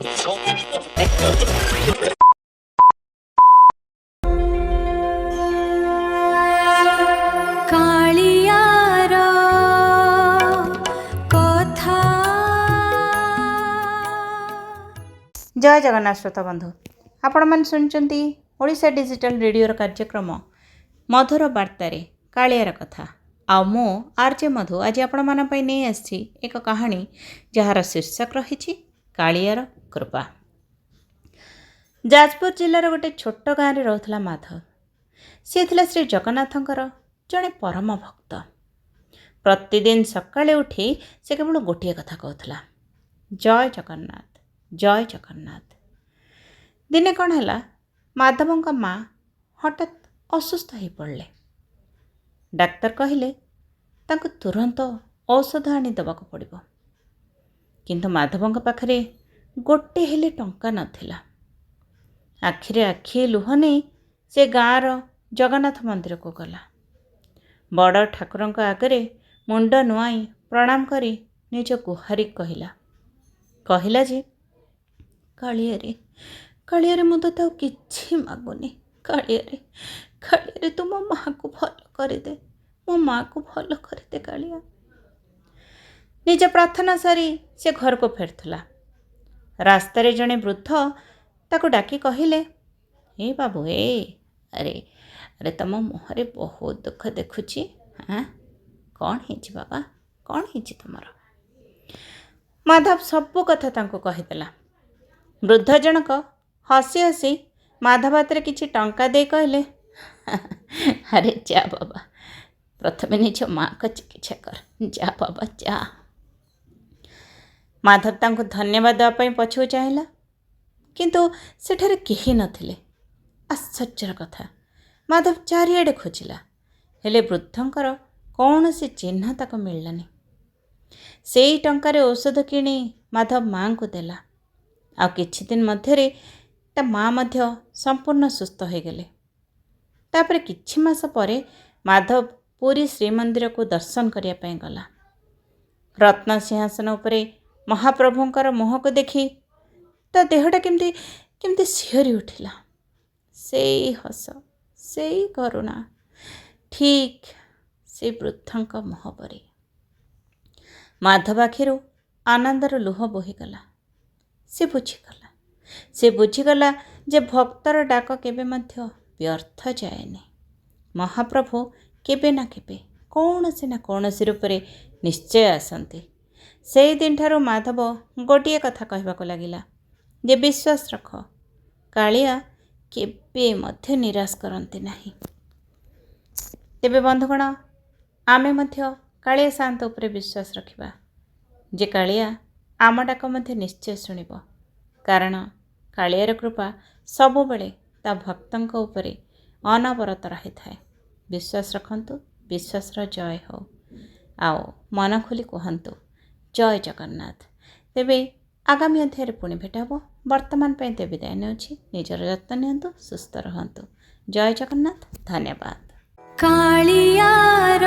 कालियार कथा। जय जगन्नाथ श्रोता बंधु, आपण मैंने शुणुंट ओडिशा डिजिटल रेडियोर कार्यक्रम मधुर बार्तारे कालियार कथा। आ मो आरजे मधु आज आपण मन नहीं आसी एक कहानी जार शीर्षक रही कालियार कृपा। जाजपुर जिलार गोटे छोट गाँव में रोला माधव। सी थिला श्री जगन्नाथंकर जड़े परम भक्त। प्रतिदिन सकाळे उठी से केवल गोटे कथा कहला, जय जगन्नाथ जय जगन्नाथ। दिने कौन है, माधवंक माँ हठात असुस्थ हो पड़े। डाक्तर कहले तांको तुरंत औषध आनी देवाक पड़िबो, किंतु माधवंक पाखरे गोटे हेले टंका नथिला। आखिरे आखि लुह नहीं से गाँर जगन्नाथ मंदिर को गला। बड़ ठाकुरंक आगरे मुंड नुआई प्रणाम करी निज गुहारी कहला जे कालियारे कालियारे मु तो किछि मागुनी, कालियारे कालियारे तू मो माँ को भल कर दे, मो माँ को भल कर दे कालिया। निज प्रार्थना सारी से घर को फेरथला। रास्तारे जड़े वृद्ध ताको डाकी कहले, हे बाबू हे, अरे अरे तुम मुहरे बहुत दुख देखुची। हाँ कौन है बाबा, कौन है तुमर? माधव सबू कथा तांको कहीदेला। वृद्ध जनक हसी हसी माधव हाथ में किसी टंका दे कहले, अरे जा बाबा, प्रथमे निज माँ को चिकित्सा कर, जा बाबा जा। माधव तांको धन्यवाद देवाई पछू चाहिला, किंतु सेठारे केही नथिले। आश्चर्यर कथा, माधव चारिआडे खोजिला, हेले वृद्धंकर कौन सी चिन्ह ताको मिललानी। से ही टंकारे औषध किणी माधव माँ को देला। आ किछि दिन मध्यरे ता माँ मध्य संपूर्ण सुस्थ हो गले। तापरे किछि मास परे माधव पुरी श्रीमंदिर को दर्शन करिया पई गला। रत्न सिंहासन उपरे महाप्रभुंकर मुह को देखी ता देहटा केमती केमती सिहरी उठिला। से हस, से करुणा, ठीक से वृद्धंक मुह परी। माधव आखिरु आनंदर लुह बोहीगला। से बुझीगला जे भक्तर डाक केबे मध्य व्यर्थ जाएनि। महाप्रभु केबे ना केबे कौनसी ना कौनसी रूपरे निश्चय आसंती। से दिन ठारू माधव गोटिए कथा कहबाको लागिला जे विश्वास रख, कालिया केबे मध्य निराश करंती नाही। तेबे बंधुगण, आमे मध्य कालिया शांत उपरे विश्वास रखिबा जे कालिया आम डाक मध्य निश्चय शुणिब। कारण कालियार कृपा सबु बेले ता भक्तंक उपरे अनवरत रही थाए। विश्वास रखंतु, विश्वासर जय हो। आओ मन खोली कहंतु जय जगन्नाथ। तेबे आगामी अध्याय पुणी भेट हबो। वर्तमान पे ते विदाय नेउछि। निजर जत्न नियंतु, सुस्थ रहंतु। जय जगन्नाथ, धन्यवाद। कालियार